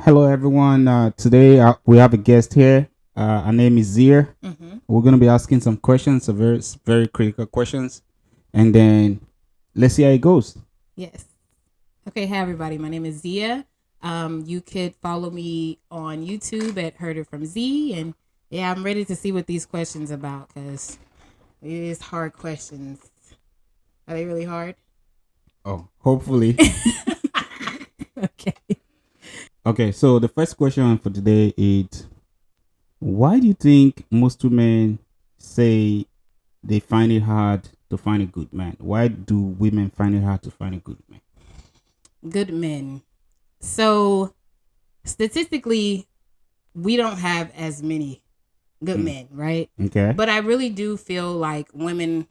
Hello, everyone. Today we have a guest here. Her name is Zir. We're going to be asking some questions, some very critical questions, and then let's see how it goes. Yes. Okay. Hi, everybody. My name is Zia. You could follow me on YouTube at Heard It From Z. And yeah, I'm ready to see what these questions about because it is hard questions. Are they really hard? Oh, hopefully. Okay. Okay, so the first question for today is why do you think most women say they find it hard to find a good man? Why do women find it hard to find a good man? Good men. So statistically, we don't have as many good Mm, men, right? okay. But I really do feel like women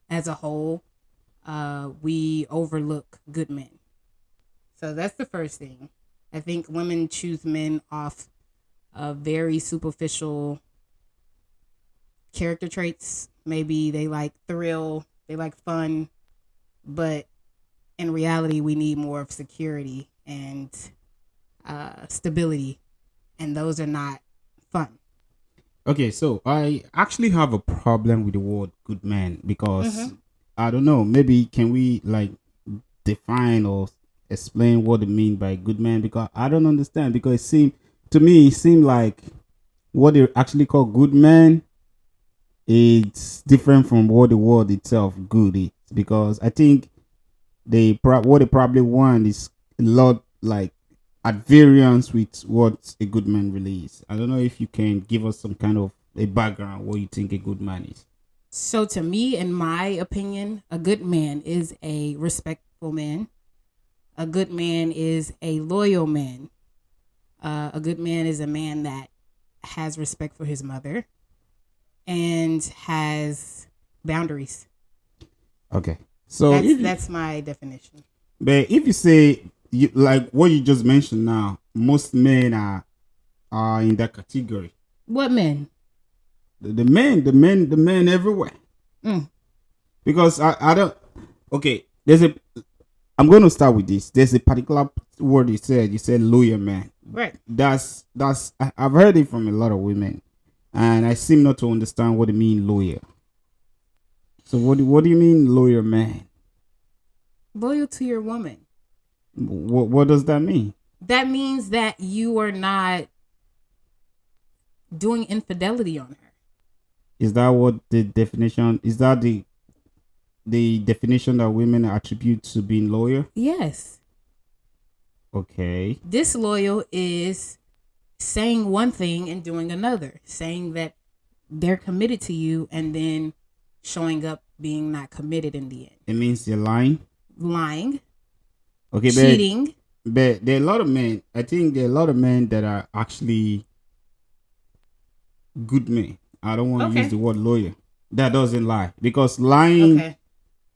as a whole, we overlook good men. So that's the first thing. I think women choose men off of very superficial character traits. Maybe they like thrill, they like fun, but in reality, we need more of security and stability, and those are not fun. Okay, so I actually have a problem with the word good man because Mm-hmm. I don't know, maybe can we like define or explain what they mean by good man because I don't understand because it seemed like what they actually call good man is different from what the word itself good is because I think what they probably want is a lot like at variance with what a good man really is. I don't know if you can give us some kind of a background what you think a good man is. So, to me, in my opinion, a good man is a respectful man. A good man is a loyal man. A good man is a man that has respect for his mother and has boundaries. Okay. So That's if you, that's my definition. but if you say like what you just mentioned now, most men are in that category. What men? The men everywhere. Mm, Because I don't. Okay, I'm going to start with this. There's a particular word you said. You said lawyer man. right. I've heard it from a lot of women, and I seem not to understand what it mean lawyer. So what do you mean lawyer man? Loyal to your woman. What does that mean? That means that you are not doing infidelity on her. Is that what the definition? Is that the definition that women attribute to being lawyer? Yes. Okay. Disloyal is saying one thing and doing another, saying that they're committed to you and then showing up being not committed in the end. It means you're lying. Lying, Okay, cheating. but there are a lot of men. I think there are a lot of men that are actually good men. I don't want to use Okay. the word lawyer. That doesn't lie because lying Okay.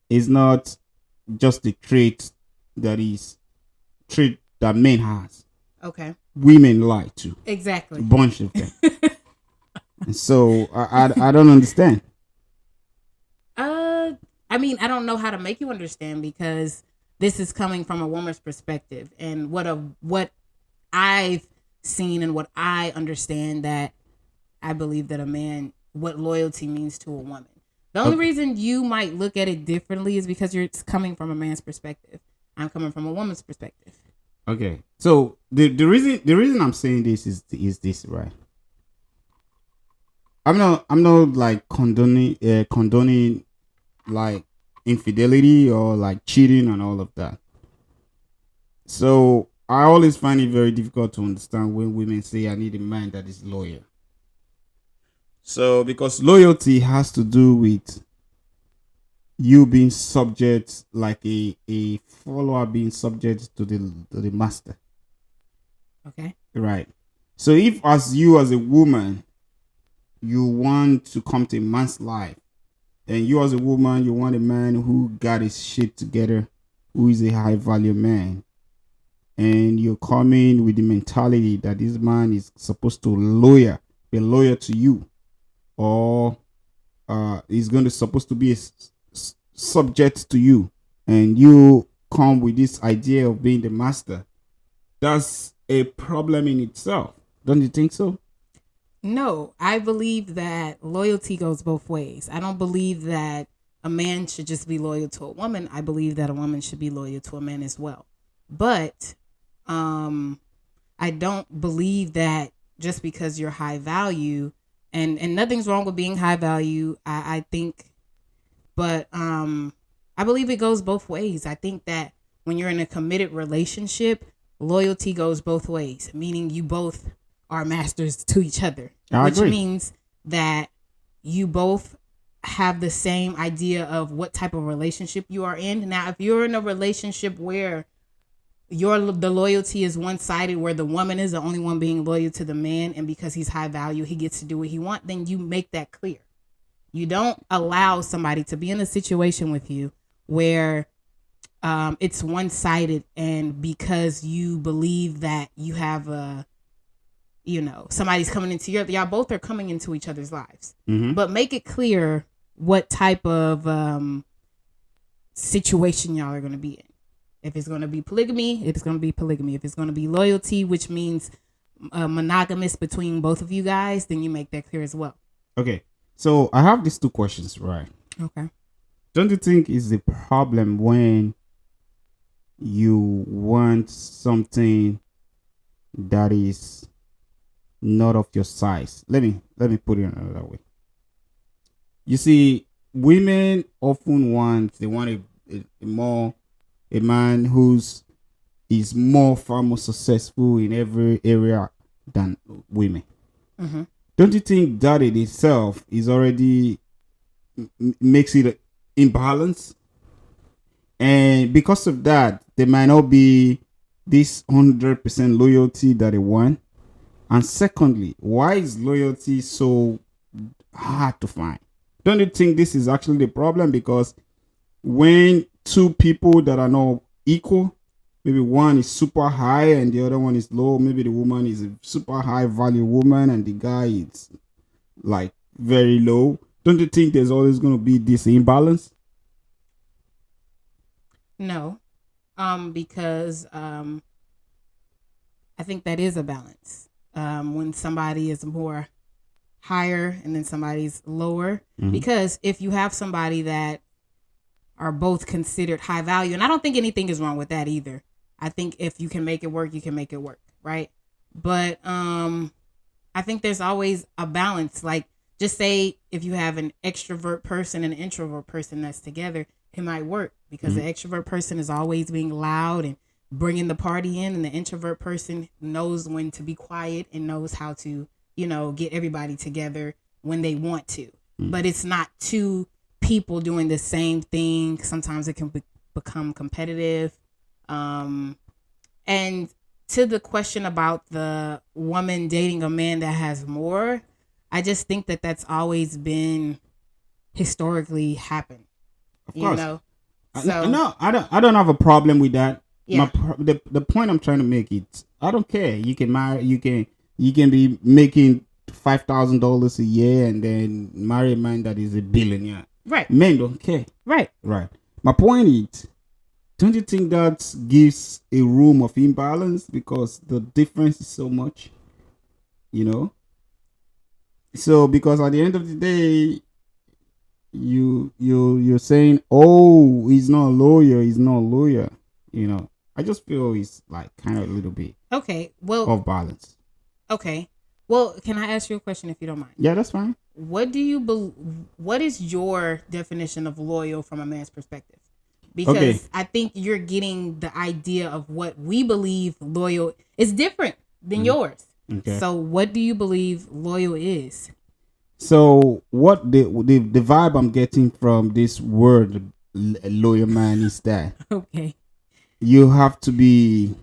is not just a trait that men has. Okay. Women lie too. A Exactly. bunch of them. So I don't understand. uh I mean, I don't know how to make you understand because this is coming from a woman's perspective and what I've seen and what I understand that I believe that a man what loyalty means to a woman. The only Okay. reason you might look at it differently is because you're coming from a man's perspective. I'm coming from a woman's perspective. Okay. So the reason I'm saying this is this, right? I'm not like condoning like infidelity or like cheating and all of that. So I always find it very difficult to understand when women say I need a man that is loyal. So because loyalty has to do with you being subject, like a follower being subject to the master, Okay. right? So if as you as a woman you want to come to a man's life, and you as a woman you want a man who got his shit together, who is a high value man, and you're coming with the mentality that this man is supposed to be loyal to you, or is going to supposed to be subject to you, and you come with this idea of being the master. a problem in itself. Don't you think so? No, I believe that loyalty goes both ways. I don't believe that a man should just be loyal to a woman. I believe that a woman should be loyal to a man as well. But um I don't believe that just because you're high value, and nothing's wrong with being high value, I think, but I believe it goes both ways. I think that when you're in a committed relationship, loyalty goes both ways, meaning you both are masters to each other, I which agree. means that you both have the same idea of what type of relationship you are in. Now, if you're in a relationship where the loyalty is one sided, where the woman is the only one being loyal to the man, and because he's high value, he gets to do what he wants, then you make that clear. You don't allow somebody to be in a situation with you where it's one sided, and because you believe that you have somebody's coming into y'all both are coming into each other's lives, but make it clear what type of situation y'all are going to be in. If it's going to be polygamy, it's going to be polygamy. If it's going to be loyalty, which means monogamous between both of you guys, then you make that clear as well. Okay. So I have these two questions, right? Okay. Don't you think it's a problem when you want something that is not of your size? Let me put it another way. You see, women often want a man who's is far more successful in every area than women. Mm-hmm. Don't you think that in itself is already makes it imbalance? And because of that, there might not be this 100% loyalty that they want. And secondly, why is loyalty so hard to find? Don't you think this is actually the problem? Because when two people that are not equal, maybe one is super high and the other one is low, maybe the woman is a super high value woman and the guy is like very low, don't you think there's always going to be this imbalance? No, because I think that is a balance. When somebody is more higher and then somebody's lower, because if you have somebody that are both considered high value, and I don't think anything is wrong with that either. I think if you can make it work, you can make it work, right? But I think there's always a balance. Like, just say if you have an extrovert person and an introvert person that's together, it might work because the extrovert person is always being loud and bringing the party in, and the introvert person knows when to be quiet and knows how to, get everybody together when they want to. But it's not two people doing the same thing. Sometimes it can become competitive. And to the question about the woman dating a man that has more, I just think that that's always been historically happened. Of course. So no, I don't have a problem with that. Yeah. The point I'm trying to make is, I don't care. You can marry. You can be making $5,000 a year and then marry a man that is a billionaire. Right. Men don't care. Right. Right. My point is, don't you think that gives a room of imbalance because the difference is so much? So because at the end of the day, you're saying, oh, he's not a lawyer. I just feel it's like kind of a little bit Okay. Well. off balance. Okay. Well, can I ask you a question if you don't mind? Yeah, that's fine. What is your definition of loyal from a man's perspective? Because Okay. I think you're getting the idea of what we believe loyal is different than yours. Okay. So what do you believe loyal is? So what the vibe I'm getting from this word loyal man is that Okay. you have to be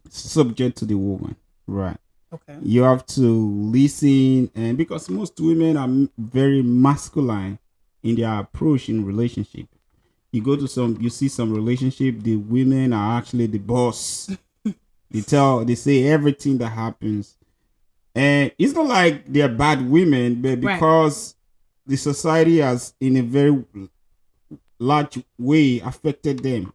subject to the woman, right? Okay. You have to listen, and because most women are very masculine in their approach in relationship, you see some relationship, the women are actually the boss. They say everything that happens, and it's not like they're bad women, but because the society has in a very large way affected them.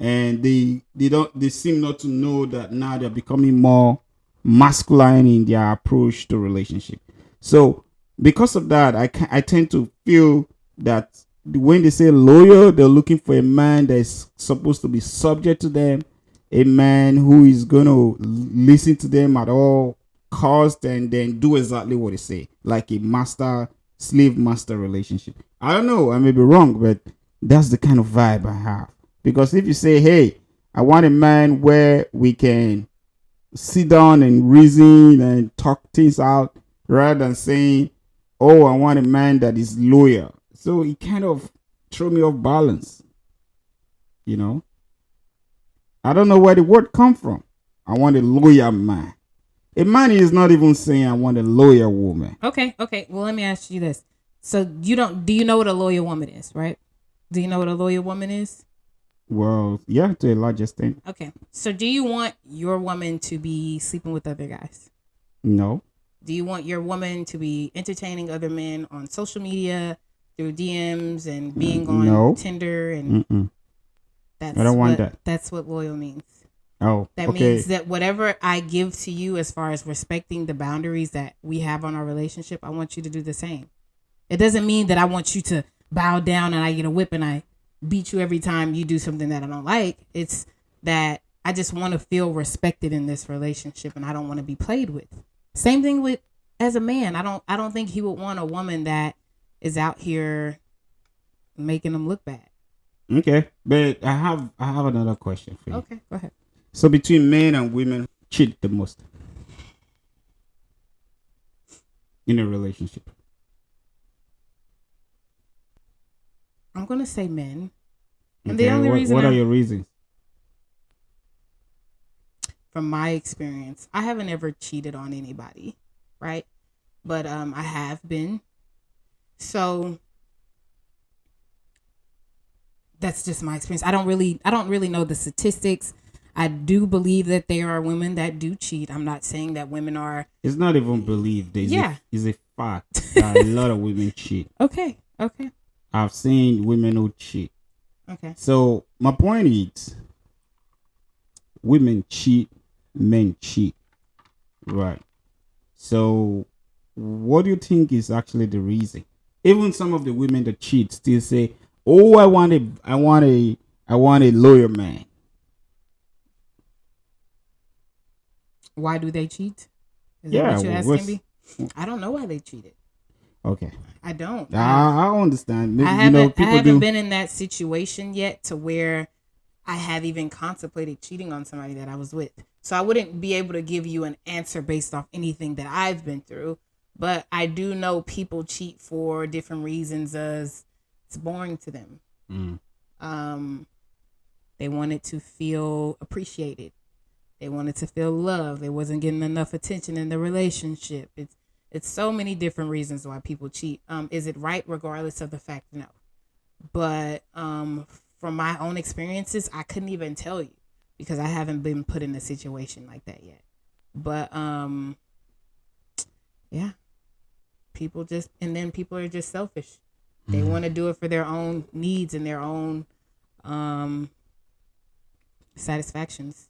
and they seem not to know that now they're becoming more masculine in their approach to relationship. So because of that, I tend to feel that when they say loyal, they're looking for a man that is supposed to be subject to them, a man who is going to listen to them at all cost and then do exactly what they say, like a master slave master relationship. I don't know, I may be wrong, but that's the kind of vibe I have. Because if you say, hey, I want a man where we can sit down and reason and talk things out rather than saying, oh, I want a man that is loyal. So it kind of threw me off balance, you know. I don't know where the word come from. I want a loyal man. A man is not even saying I want a loyal woman. Okay. Well, let me ask you this. So do you know what a loyal woman is, right? Do you know what a loyal woman is? Well, yeah, to a large extent. Okay. So do you want your woman to be sleeping with other guys? No. Do you want your woman to be entertaining other men on social media through DMs and being on No. Tinder and Mm-mm. that's I don't want that. That's what loyal means. Oh, That okay. means that whatever I give to you as far as respecting the boundaries that we have on our relationship, I want you to do the same. It doesn't mean that I want you to bow down and I get a whip and I beat you every time you do something that I don't like. It's that I just want to feel respected in this relationship and I don't want to be played with. Same thing with as a man. I don't think he would want a woman that is out here making him look bad. Okay, but I have another question for you. Okay, go ahead. So between men and women, cheat the most in a relationship? I'm gonna say men. And Okay, the only reason what are your reasons? from my experience, I haven't ever cheated on anybody, right? But I have been. So that's just my experience. I don't really know the statistics. I do believe that there are women that do cheat. I'm not saying that women are. It's not even believed. Yeah. It's a fact that a lot of women cheat. Okay. I've seen women who cheat. Okay. So my point is, women cheat, men cheat, right? So what do you think is actually the reason? Even some of the women that cheat still say, "Oh, I want a loyal man." Why do they cheat? Is Yeah, that what you're well, asking me? I don't know why they cheated. Okay, I don't. I understand. Maybe, I people haven't do. been in that situation yet to where I have even contemplated cheating on somebody that I was with. So I wouldn't be able to give you an answer based off anything that I've been through. But I do know people cheat for different reasons as it's boring to them. Mm. They wanted to feel appreciated. They wanted to feel love. They wasn't getting enough attention in the relationship. It's so many different reasons why people cheat. Is it right regardless of the fact? No. But from my own experiences, I couldn't even tell you because I haven't been put in a situation like that yet. But yeah, people are just selfish. They want to do it for their own needs and their own satisfactions.